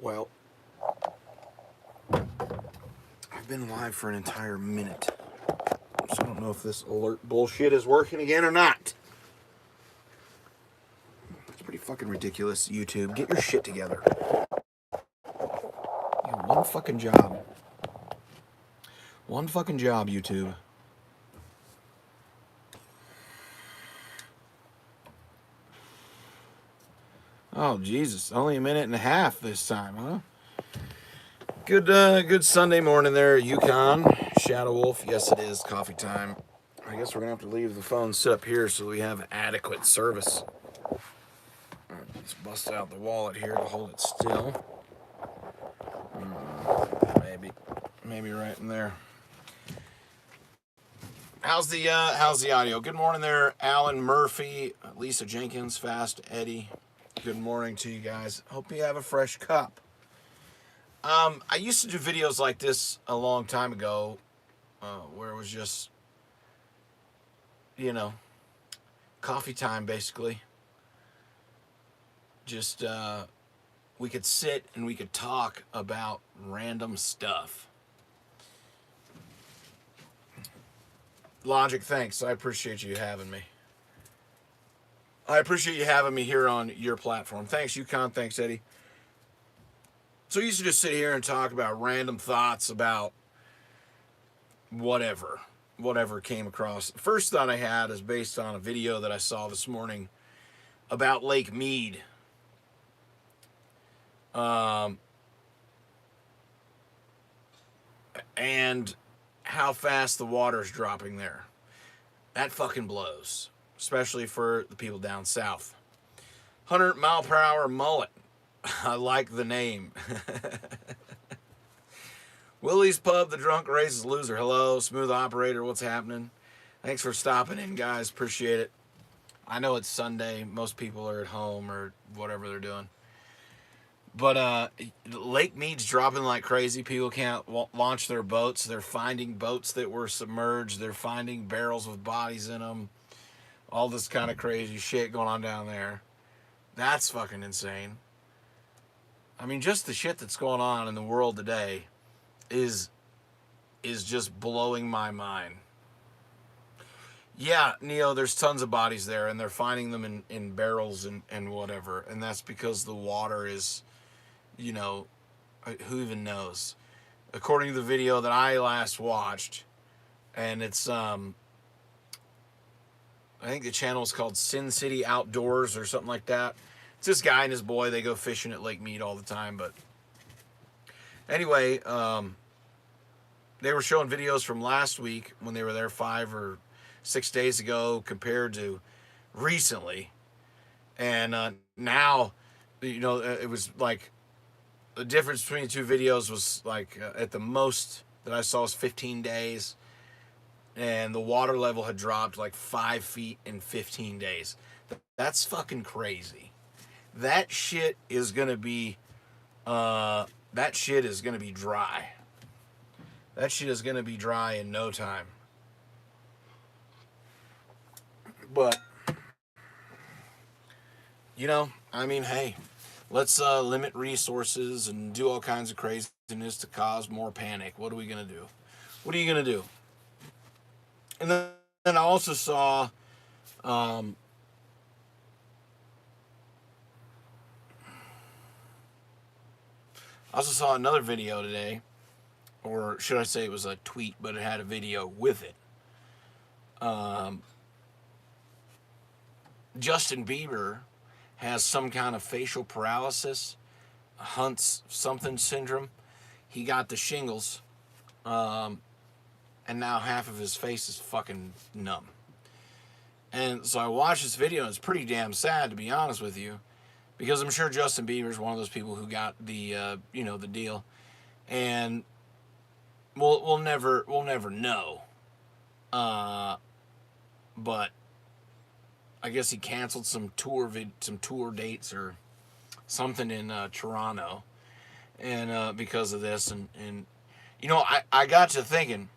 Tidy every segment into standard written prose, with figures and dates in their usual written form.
Well, I've been live for an entire minute, so I don't know if this alert bullshit is working again or not. It's pretty fucking ridiculous, YouTube. Get your shit together. You have one fucking job. One fucking job, YouTube. Oh, Jesus. Only a minute and a half this time, huh? Good Sunday morning there, Yukon. Shadow Wolf. Yes, it is coffee time. I guess we're going to have to leave the phone set up here so we have adequate service. All right, let's bust out the wallet here to hold it still. Maybe right in there. How's the audio? Good morning there, Alan Murphy, Lisa Jenkins, Fast Eddie. Good morning to you guys. Hope you have a fresh cup. I used to do videos like this a long time ago, where it was just, coffee time basically. Just we could sit and we could talk about random stuff. Logic, thanks. I appreciate you having me. I appreciate you having me here on your platform. Thanks, Yukon. Thanks, Eddie. So I used to just sit here and talk about random thoughts about whatever came across. The first thought I had is based on a video that I saw this morning about Lake Mead. And how fast the water's dropping there. That fucking blows, especially for the people down south. 100-mile-per-hour mullet. I like the name. Willie's Pub, the drunk raises loser. Hello, smooth operator. What's happening? Thanks for stopping in, guys. Appreciate it. I know it's Sunday. Most people are at home or whatever they're doing. But Lake Mead's dropping like crazy. People can't launch their boats. They're finding boats that were submerged. They're finding barrels with bodies in them. All this kind of crazy shit going on down there. That's fucking insane. I mean, just the shit that's going on in the world today is just blowing my mind. Yeah, Neo, there's tons of bodies there, and they're finding them in barrels and whatever. And that's because the water is, who even knows? According to the video that I last watched, and it's, I think the channel is called Sin City Outdoors or something like that. It's this guy and his boy. They go fishing at Lake Mead all the time. But anyway, they were showing videos from last week when they were there 5 or 6 days ago compared to recently. And now, it was like the difference between the two videos was like at the most that I saw was 15 days. And the water level had dropped like 5 feet in 15 days. That's fucking crazy. That shit is gonna be dry. That shit is gonna be dry in no time. But hey, let's limit resources and do all kinds of craziness to cause more panic. What are we gonna do? What are you gonna do? And then I also saw another video today, or should I say it was a tweet, but it had a video with it. Justin Bieber has some kind of facial paralysis, Hunt's something syndrome. He got the shingles, and now half of his face is fucking numb. And so I watched this video, and it's pretty damn sad, to be honest with you, because I'm sure Justin Bieber's one of those people who got the, the deal, and we'll never know. But I guess he canceled some tour dates or something in Toronto, and because of this, and I got to thinking,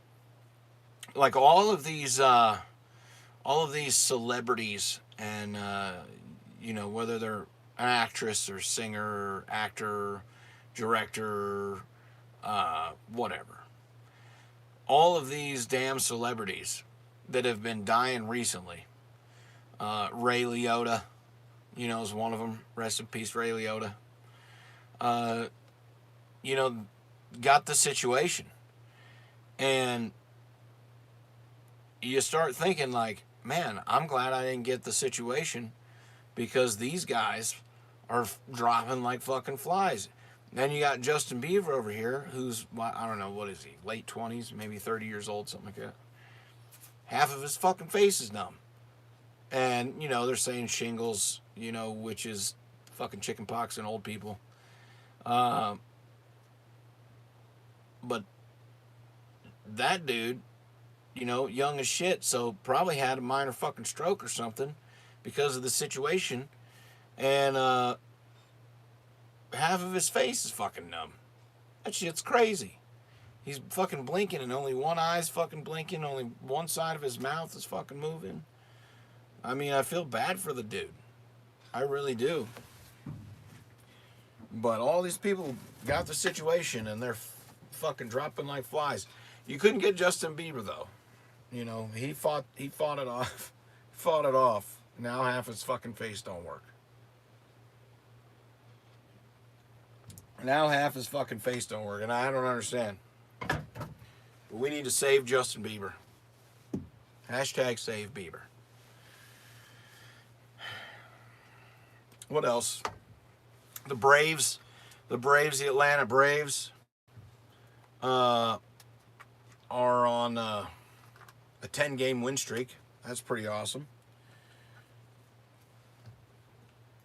like all of these celebrities, and whether they're an actress or singer or actor, director, whatever. All of these damn celebrities that have been dying recently. Ray Liotta, is one of them. Rest in peace, Ray Liotta. Got the situation. And you start thinking like, man, I'm glad I didn't get the situation because these guys are dropping like fucking flies. Then you got Justin Bieber over here, who's, I don't know, what is he, late 20s, maybe 30 years old, something like that. Half of his fucking face is numb. And, they're saying shingles, which is fucking chicken pox in old people. But that dude, young as shit, so probably had a minor fucking stroke or something because of the situation. And half of his face is fucking numb. That shit's crazy. He's fucking blinking and only one eye's fucking blinking, only one side of his mouth is fucking moving. I mean, I feel bad for the dude. I really do. But all these people got the situation and they're fucking dropping like flies. You couldn't get Justin Bieber though. He fought it off. Fought it off. Now half his fucking face don't work. Now half his fucking face don't work, and I don't understand. But we need to save Justin Bieber. Hashtag save Bieber. What else? The Braves, the Atlanta Braves, are on a 10-game win streak. That's pretty awesome.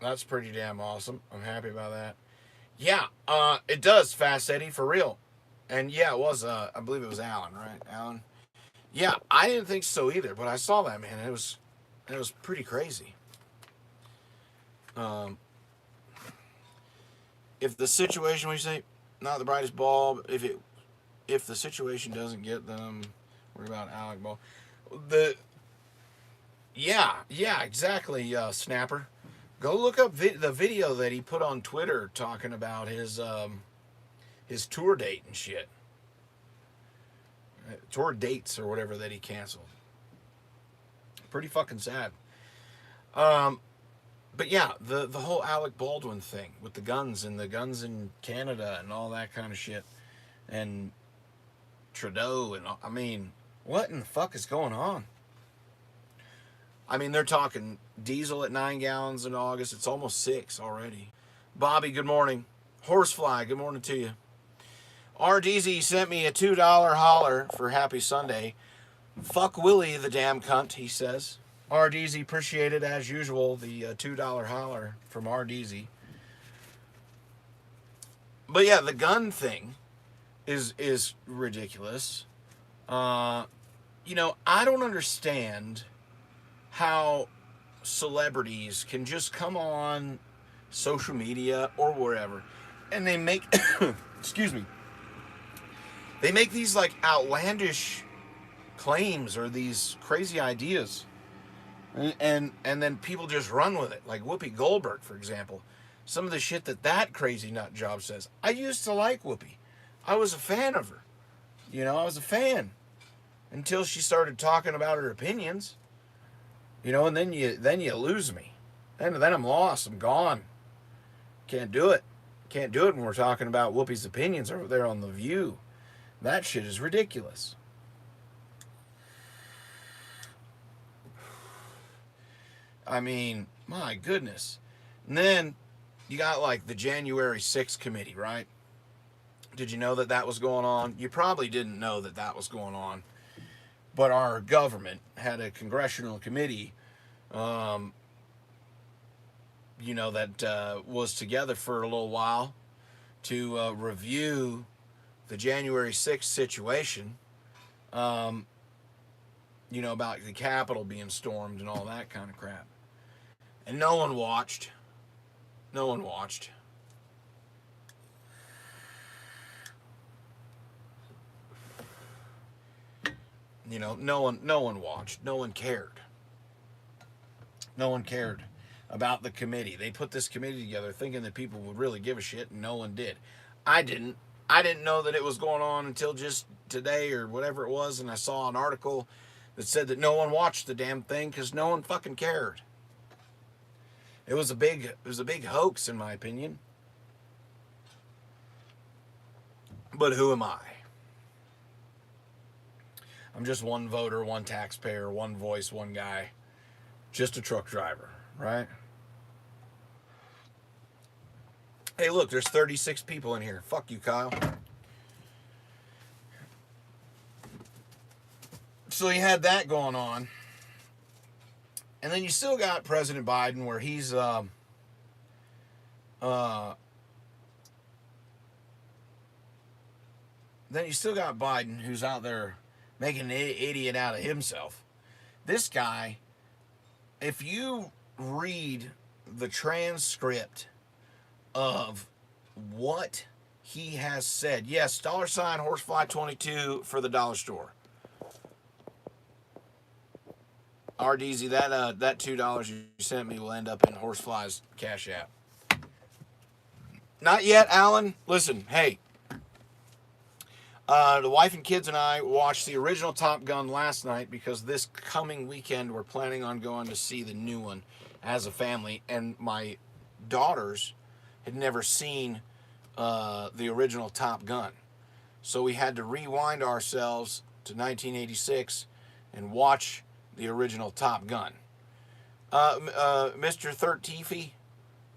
That's pretty damn awesome. I'm happy about that. Yeah, it does, Fast Eddie, for real. And yeah, it was, I believe it was Alan, right? Alan? Yeah, I didn't think so either, but I saw that, man. It was pretty crazy. If the situation, what you say, not the brightest bulb, if the situation doesn't get them, worry about Alec Ball. Yeah, exactly, Snapper. Go look up the video that he put on Twitter talking about his tour date and shit. Tour dates or whatever that he canceled. Pretty fucking sad. But yeah, the whole Alec Baldwin thing with the guns in Canada and all that kind of shit. And Trudeau and I mean, what in the fuck is going on? I mean, they're talking diesel at 9 gallons in August. It's almost 6 already. Bobby, good morning. Horsefly, good morning to you. RDZ sent me a $2 holler for Happy Sunday. Fuck Willie, the damn cunt, he says. RDZ, appreciate it as usual, the $2 holler from RDZ. But yeah, the gun thing is ridiculous. I don't understand how celebrities can just come on social media or wherever and they make excuse me, they make these like outlandish claims or these crazy ideas and then people just run with it, like Whoopi Goldberg, for example. Some of the shit that crazy nut job says. I used to like Whoopi. I was a fan of her. I was a fan until she started talking about her opinions. And then you lose me. Then I'm lost. I'm gone. Can't do it. Can't do it when we're talking about Whoopi's opinions over there on The View. That shit is ridiculous. I mean, my goodness. And then you got like the January 6th committee, right? Did you know that was going on? You probably didn't know that was going on. But our government had a congressional committee, that was together for a little while to review the January 6th situation, about the Capitol being stormed and all that kind of crap. And no one watched. No one watched. No one watched. No one cared. No one cared about the committee. They put this committee together thinking that people would really give a shit, and no one did. I didn't. I didn't know that it was going on until just today or whatever it was, and I saw an article that said that no one watched the damn thing because no one fucking cared. It was a big hoax in my opinion. But who am I? I'm just one voter, one taxpayer, one voice, one guy. Just a truck driver, right? Hey, look, there's 36 people in here. Fuck you, Kyle. So you had that going on. And then you still got President Biden where he's then you still got Biden who's out there making an idiot out of himself. This guy, if you read the transcript of what he has said, yes, $horsefly22 for the dollar store. RDZ, that $2 you sent me will end up in Horsefly's Cash App. Not yet, Alan. Listen, hey. The wife and kids and I watched the original Top Gun last night because this coming weekend we're planning on going to see the new one as a family. And my daughters had never seen the original Top Gun. So we had to rewind ourselves to 1986 and watch the original Top Gun. Mr.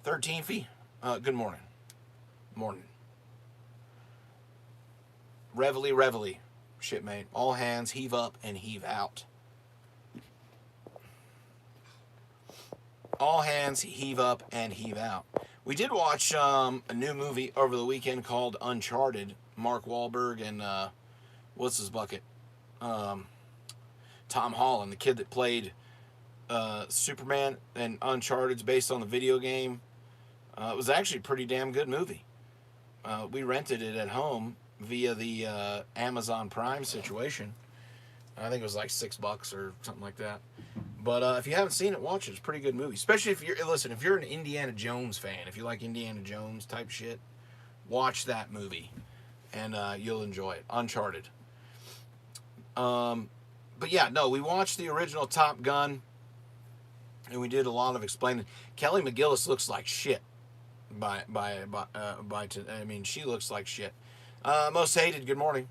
13fy, good morning. Morning. Reveille, shipmate. All hands heave up and heave out. All hands heave up and heave out. We did watch a new movie over the weekend called Uncharted. Mark Wahlberg and what's his bucket? Tom Holland, the kid that played Superman, and Uncharted's based on the video game. It was actually a pretty damn good movie. We rented it at home via the Amazon Prime situation. I think it was like $6 or something like that. But if you haven't seen it, watch it. It's a pretty good movie. Especially if you're an Indiana Jones fan, if you like Indiana Jones type shit, watch that movie and you'll enjoy it. Uncharted. But yeah, no, we watched the original Top Gun and we did a lot of explaining. Kelly McGillis looks like shit. I mean, she looks like shit. Most hated, good morning.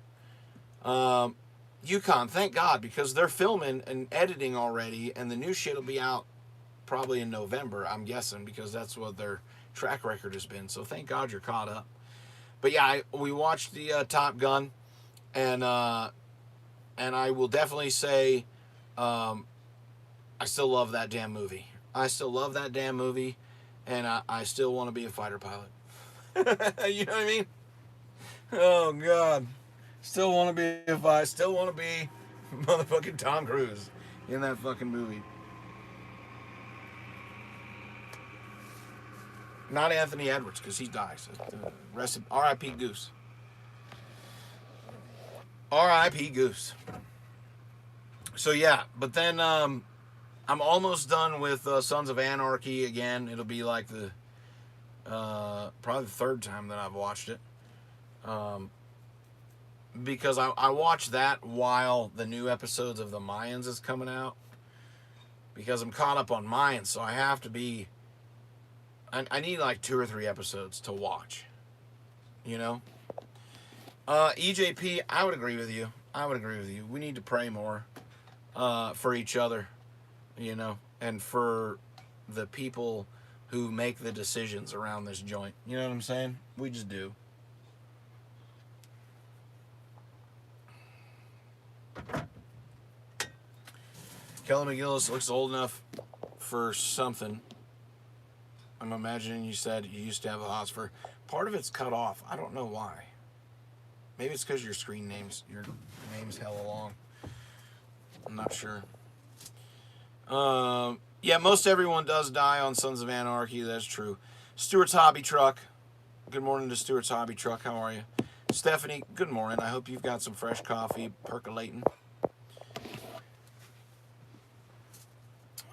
Yukon, thank God, because they're filming and editing already, and the new shit will be out probably in November, I'm guessing, because that's what their track record has been. So thank God you're caught up. But yeah, we watched the Top Gun, and I will definitely say I still love that damn movie. I still love that damn movie, and I still want to be a fighter pilot. You know what I mean? Oh God, still want to be motherfucking Tom Cruise in that fucking movie. Not Anthony Edwards because he dies. R.I.P. Goose. R.I.P. Goose. So yeah, but then I'm almost done with Sons of Anarchy again. It'll be like the probably the third time that I've watched it. Because I watched that while the new episodes of the Mayans is coming out. Because I'm caught up on Mayans, so I have to be. I need like 2 or 3 episodes to watch. You know? EJP, I would agree with you. We need to pray more for each other, you know, and for the people who make the decisions around this joint. You know what I'm saying? We just do. Kelly McGillis looks old enough for something. I'm imagining you said you used to have a Hotspur. Part of it's cut off. I don't know why. Maybe it's because your name's hella long. I'm not sure. Yeah, most everyone does die on Sons of Anarchy. That's true. Stuart's Hobby Truck. Good morning to Stuart's Hobby Truck. How are you? Stephanie, good morning. I hope you've got some fresh coffee percolating.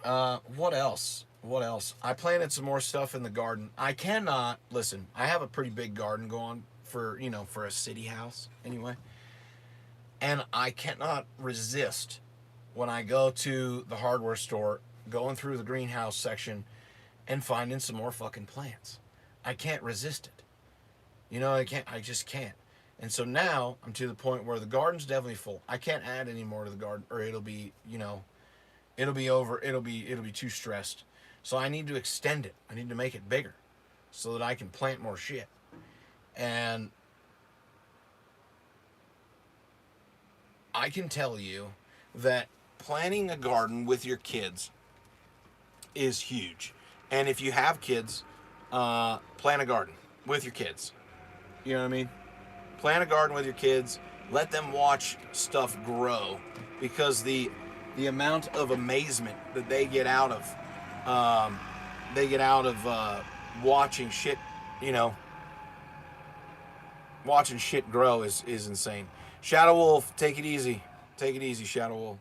What else? I planted some more stuff in the garden. I cannot, listen, I have a pretty big garden going for, you know, for a city house anyway. And I cannot resist when I go to the hardware store, going through the greenhouse section and finding some more fucking plants. I can't resist it. You know, I just can't. And so now I'm to the point where the garden's definitely full. I can't add any more to the garden or it'll be, you know, it'll be over, it'll be too stressed. So I need to extend it. I need to make it bigger so that I can plant more shit. And I can tell you that planting a garden with your kids is huge. And if you have kids, plant a garden with your kids. You know what I mean? Plant a garden with your kids. Let them watch stuff grow, because the amount of amazement that they get out of watching shit, you know, watching shit grow is insane. Shadow Wolf, take it easy. Take it easy, Shadow Wolf.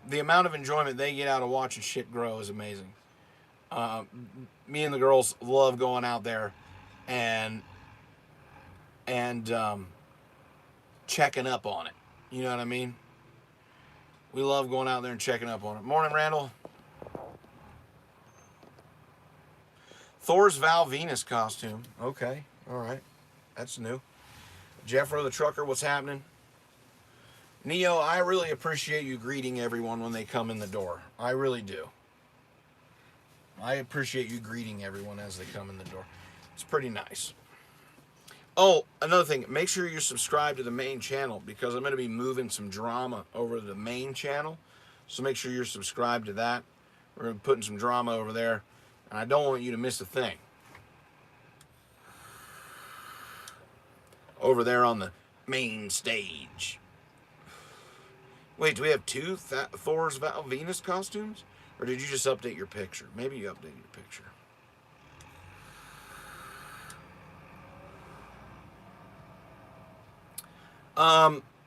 The amount of enjoyment they get out of watching shit grow is amazing. Me and the girls love going out there and checking up on it. You know what I mean? We love going out there and checking up on it. Morning, Randall. Thor's Val Venus costume. Okay, all right. That's new. Jeffro the Trucker, what's happening? Neo, I really appreciate you greeting everyone when they come in the door. I really do. I appreciate you greeting everyone as they come in the door. It's pretty nice. Oh, another thing. Make sure you're subscribed to the main channel, because I'm going to be moving some drama over to the main channel. So make sure you're subscribed to that. We're going to be putting some drama over there. And I don't want you to miss a thing. Over there on the main stage. Wait, do we have two Thor's Val Venus costumes? Or did you just update your picture? Maybe you updated your picture.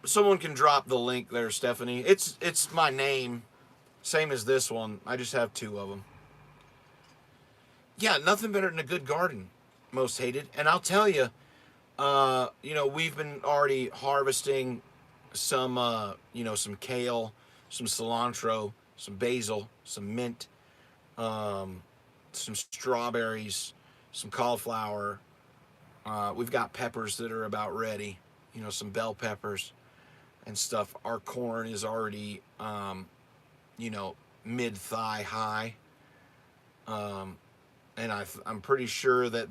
Someone can drop the link there, Stephanie. It's my name, same as this one. I just have two of them. Yeah, nothing better than a good garden, Most Hated. And I'll tell you, you know, we've been already harvesting some, you know, some kale, some cilantro, some basil, some mint, some strawberries, some cauliflower. We've got peppers that are about ready, you know, some bell peppers and stuff. Our corn is already, you know, mid-thigh high. And I'm pretty sure that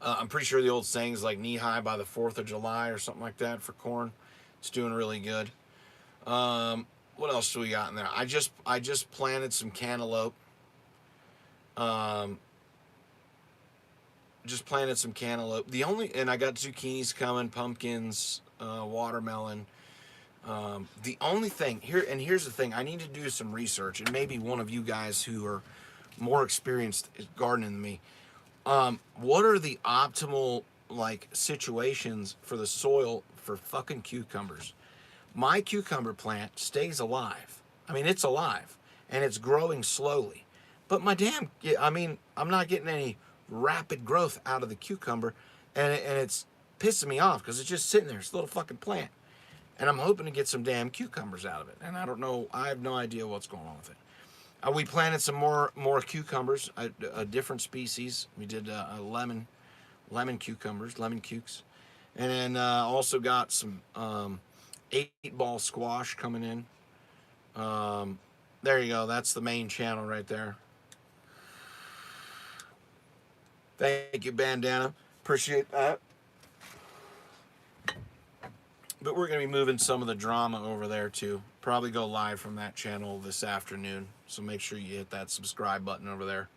I'm pretty sure the old saying is like knee high by the 4th of July or something like that for corn. It's doing really good. What else do we got in there? I just planted some cantaloupe. Just planted some cantaloupe. And I got zucchinis coming, pumpkins, watermelon. The only thing here's the thing, I need to do some research, and maybe one of you guys who are more experienced at gardening than me, what are the optimal like situations for the soil for fucking cucumbers? My cucumber plant stays alive. I mean, it's alive and it's growing slowly, but I'm not getting any rapid growth out of the cucumber, and it's pissing me off because it's just sitting there. It's a little fucking plant. And I'm hoping to get some damn cucumbers out of it. And I don't know, I have no idea what's going on with it. We planted some more cucumbers, a different species. We did lemon cucumbers, lemon cukes. And then also got some 8-ball squash coming in. There you go, that's the main channel right there. Thank you, Bandana. Appreciate that. But we're going to be moving some of the drama over there too. Probably go live from that channel this afternoon. So make sure you hit that subscribe button over there.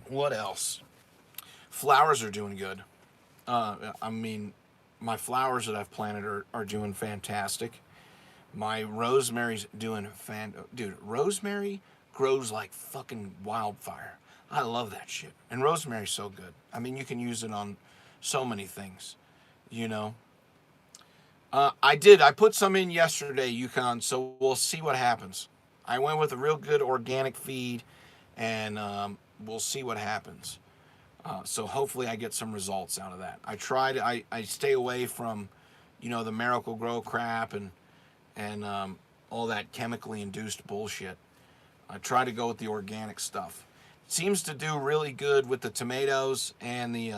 What else? Flowers are doing good. I mean, my flowers that I've planted are doing fantastic. My rosemary's doing dude, rosemary grows like fucking wildfire. I love that shit. And rosemary's so good. I mean, you can use it on so many things, you know. I put some in yesterday, Yukon, so we'll see what happens. I went with a real good organic feed, and we'll see what happens. So hopefully I get some results out of that. I stay away from, the Miracle-Gro crap and all that chemically induced bullshit. I try to go with the organic stuff. It seems to do really good with the tomatoes and the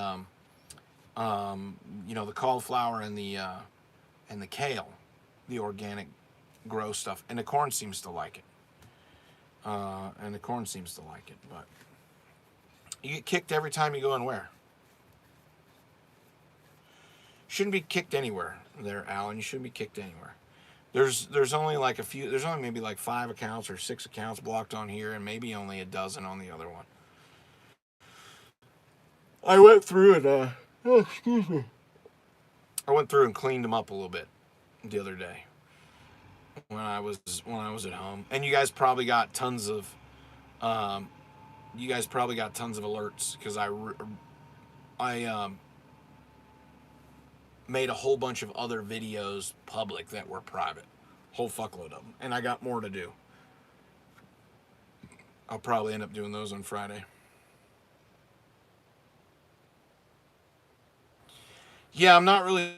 the cauliflower and the kale, the organic grow stuff, and the corn seems to like it. But you get kicked every time you go and where? Shouldn't be kicked anywhere there, Alan. You shouldn't be kicked anywhere. There's only like a few. There's only maybe like 5 accounts or 6 accounts blocked on here, and maybe only a dozen on the other one. I went through and excuse me. I went through and cleaned them up a little bit the other day when I was at home, and you guys probably got tons of alerts because I made a whole bunch of other videos public that were private, whole fuckload of them, and I got more to do. I'll probably end up doing those on Friday. Yeah, I'm not really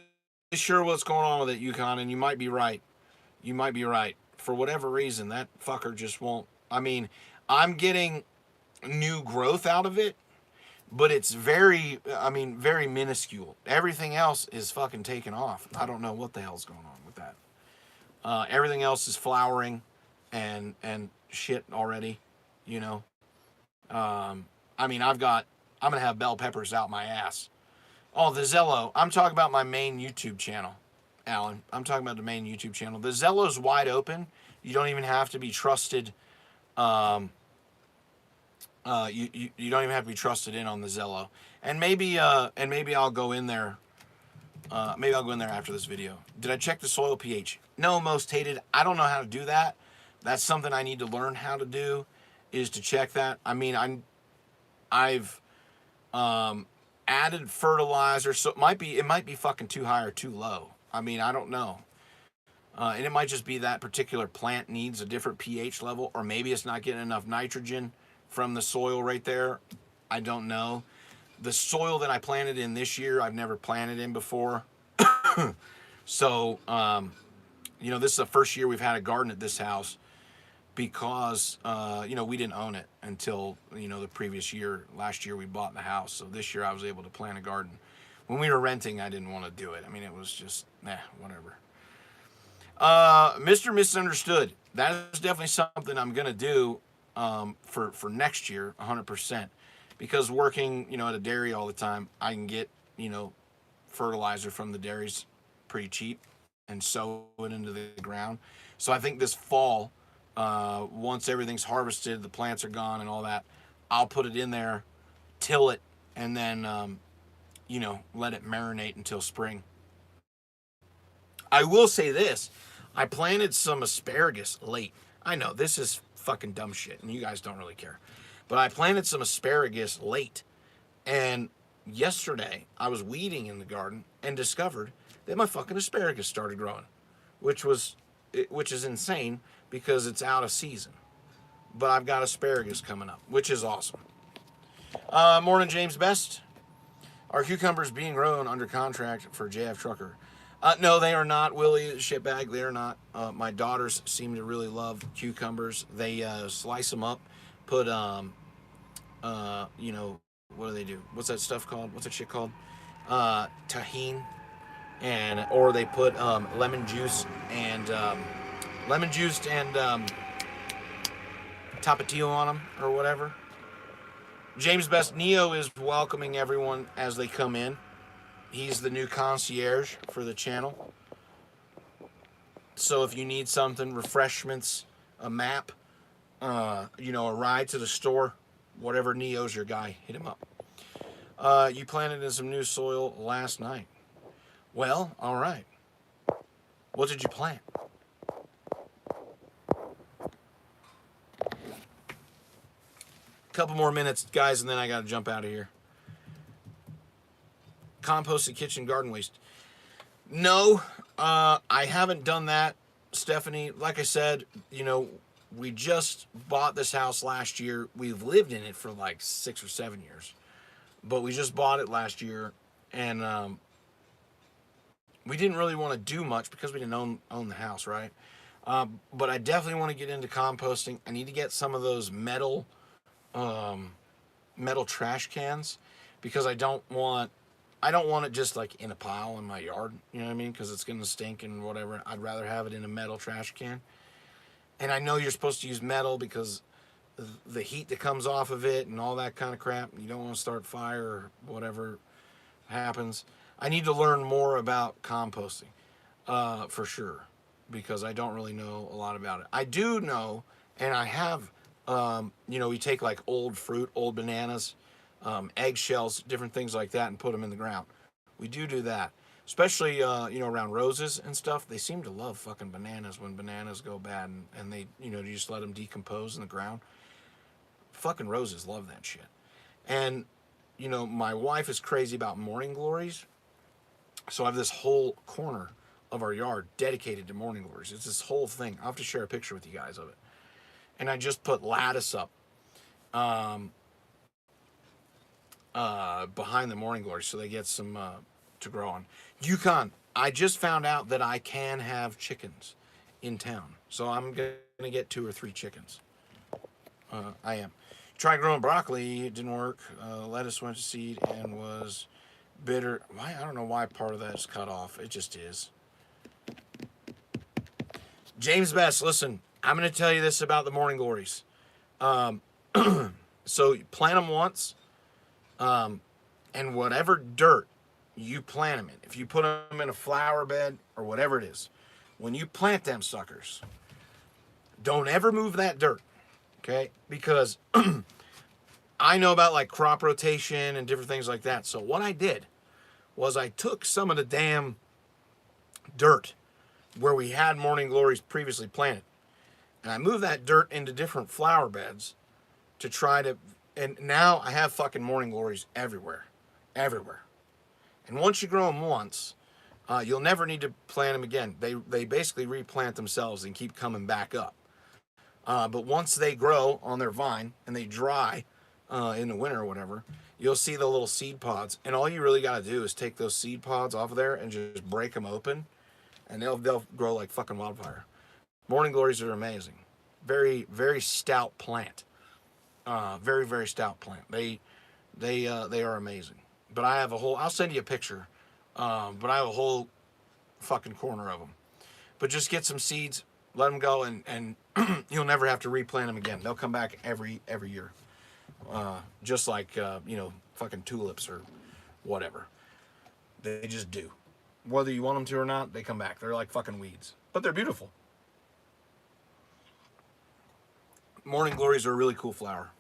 sure what's going on with it, Yukon, and you might be right. For whatever reason, that fucker just won't. I mean, I'm getting new growth out of it, but it's very minuscule. Everything else is fucking taken off. I don't know what the hell's going on with that. Everything else is flowering and shit already, I'm gonna have bell peppers out my ass. Oh, the Zello. I'm talking about my main YouTube channel, Alan. I'm talking about the main YouTube channel. The Zello's wide open. You don't even have to be trusted. You don't even have to be trusted in on the Zello. And maybe I'll go in there. Maybe I'll go in there after this video. Did I check the soil pH? No, most hated. I don't know how to do that. That's something I need to learn how to do, is to check that. I mean, I've added fertilizer, so it might be fucking too high or too low. I mean, I don't know. And it might just be that particular plant needs a different pH level, or maybe it's not getting enough nitrogen from the soil right there. I don't know. The soil that I planted in this year, I've never planted in before. So, this is the first year we've had a garden at this house because, we didn't own it until, the previous year. Last year we bought the house. So this year I was able to plant a garden. When we were renting, I didn't want to do it. I mean, it was just, whatever. Mr. Misunderstood. That is definitely something I'm going to do for next year, 100%. Because working, at a dairy all the time, I can get, fertilizer from the dairies pretty cheap and sow it into the ground. So I think this fall, once everything's harvested, the plants are gone and all that, I'll put it in there, till it, and then, let it marinate until spring. I will say this. I planted some asparagus late. I know, this is fucking dumb shit, and you guys don't really care. But I planted some asparagus late. And yesterday, I was weeding in the garden and discovered that my fucking asparagus started growing. Which is insane, because it's out of season. But I've got asparagus coming up, which is awesome. Morning, James Best. Are cucumbers being grown under contract for JF Trucker? No, they are not, Willie, shitbag. They are not. My daughters seem to really love cucumbers. They slice them up, put, what do they do? What's that stuff called? What's that shit called? Tahini. Or they put lemon juice and tapatio on them, or whatever. James Best Neo is welcoming everyone as they come in. He's the new concierge for the channel. So if you need something, refreshments, a map, a ride to the store, whatever, Neo's your guy. Hit him up. You planted in some new soil last night. Well, all right. What did you plant? Couple more minutes, guys, and then I got to jump out of here. Composted kitchen garden waste. No, I haven't done that, Stephanie. Like I said, we just bought this house last year. We've lived in it for like 6 or 7 years, but we just bought it last year, and we didn't really want to do much because we didn't own the house, right? But I definitely want to get into composting. I need to get some of those metal trash cans, because I don't want it just like in a pile in my yard, you know what I mean? Because it's gonna stink and whatever. I'd rather have it in a metal trash can. And I know you're supposed to use metal because the heat that comes off of it and all that kind of crap. You don't want to start fire or whatever happens. I need to learn more about composting, for sure, because I don't really know a lot about it. I do know, and I have, we take like old fruit, old bananas, eggshells, different things like that, and put them in the ground. We do that, especially around roses and stuff. They seem to love fucking bananas when bananas go bad, and they you just let them decompose in the ground. Fucking roses love that shit. And my wife is crazy about morning glories, so I have this whole corner of our yard dedicated to morning glories. It's this whole thing. I'll have to share a picture with you guys of it. And I just put lattice up behind the morning glories so they get some to grow on. Yukon, I just found out that I can have chickens in town, so I'm gonna get 2 or 3 chickens. I am. Tried growing broccoli, it didn't work. Lettuce went to seed and was bitter. Why? I don't know why part of that is cut off. It just is. James Best, listen, I'm going to tell you this about the morning glories. So you plant them once, and whatever dirt you plant them in, if you put them in a flower bed or whatever it is, when you plant them suckers, don't ever move that dirt, okay? Because I know about like crop rotation and different things like that. So what I did was I took some of the damn dirt where we had morning glories previously planted, and I moved that dirt into different flower beds to try to, and now I have fucking morning glories everywhere. And once you grow them once, you'll never need to plant them again. They basically replant themselves and keep coming back up. But once they grow on their vine and they dry in the winter or whatever, you'll see the little seed pods. And all you really got to do is take those seed pods off of there and just break them open, and they'll grow like fucking wildfire. Morning glories are amazing. Very, very stout plant. Very, very stout plant. They are amazing. But I have a whole, I'll send you a picture. But I have a whole fucking corner of them. But just get some seeds, let them go, and you'll never have to replant them again. They'll come back every year. Just like, fucking tulips or whatever. They just do. Whether you want them to or not, they come back. They're like fucking weeds. But they're beautiful. Morning glories are a really cool flower.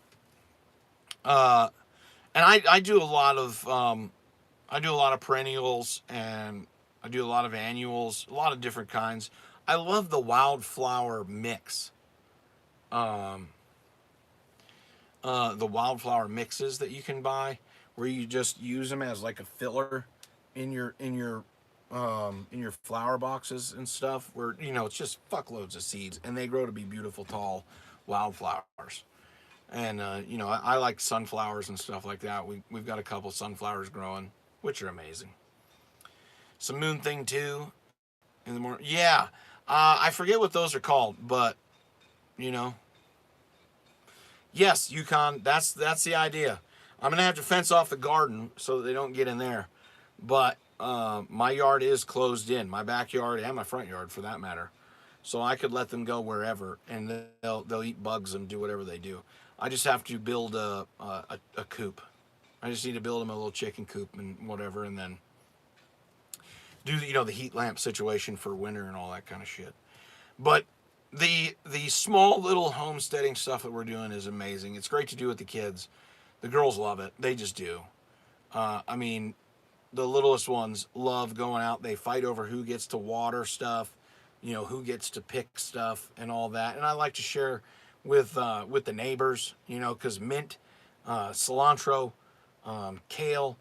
And I do a lot of perennials, and I do a lot of annuals, a lot of different kinds. I love the wildflower mix. The wildflower mixes that you can buy, where you just use them as like a filler in your flower boxes and stuff, where it's just fuckloads of seeds, and they grow to be beautiful tall wildflowers. And I like sunflowers and stuff like that. We've got a couple sunflowers growing, which are amazing. Some moon thing too in the morning. Yeah, I forget what those are called, but yes, Yukon. That's the idea. I'm gonna have to fence off the garden so that they don't get in there. But my yard is closed in, my backyard and my front yard for that matter. So I could let them go wherever, and they'll eat bugs and do whatever they do. I just have to build a coop. I just need to build them a little chicken coop and whatever, and then do the heat lamp situation for winter and all that kind of shit. But the small little homesteading stuff that we're doing is amazing. It's great to do with the kids. The girls love it. They just do. I mean, the littlest ones love going out. They fight over who gets to water stuff, who gets to pick stuff and all that. And I like to share with the neighbors, because mint, cilantro, kale,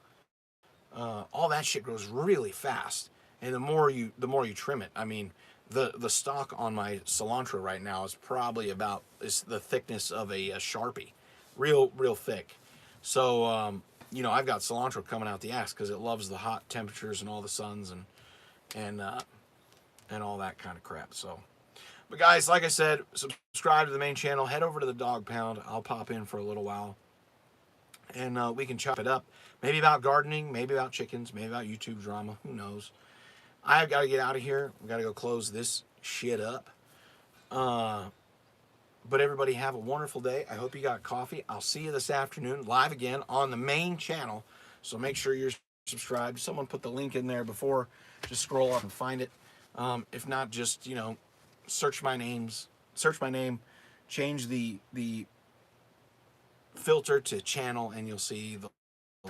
all that shit grows really fast. And the more you trim it, I mean, The stalk on my cilantro right now is probably about the thickness of a Sharpie, real thick. So you know, I've got cilantro coming out the ass because it loves the hot temperatures and all the suns and all that kind of crap. So, but guys, like I said, subscribe to the main channel. Head over to the Dawgpound. I'll pop in for a little while, and we can chop it up. Maybe about gardening, maybe about chickens, maybe about YouTube drama. Who knows? I've got to get out of here. We've got to go close this shit up. But everybody have a wonderful day. I hope you got coffee. I'll see you this afternoon live again on the main channel. So make sure you're subscribed. Someone put the link in there before. Just scroll up and find it. If not, just, you know, search my name, change the filter to channel, and you'll see the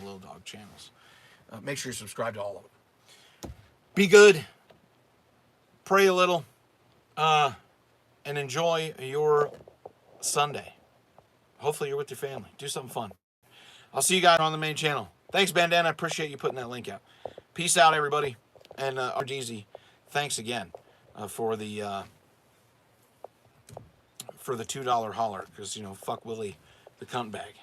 Lil Dawg channels. Make sure you're subscribed to all of them. Be good. Pray a little. And enjoy your Sunday. Hopefully you're with your family. Do something fun. I'll see you guys on the main channel. Thanks, Bandana. I appreciate you putting that link out. Peace out, everybody. And RDZ, thanks again for the $2 holler, because, you know, fuck Willie the cunt bag.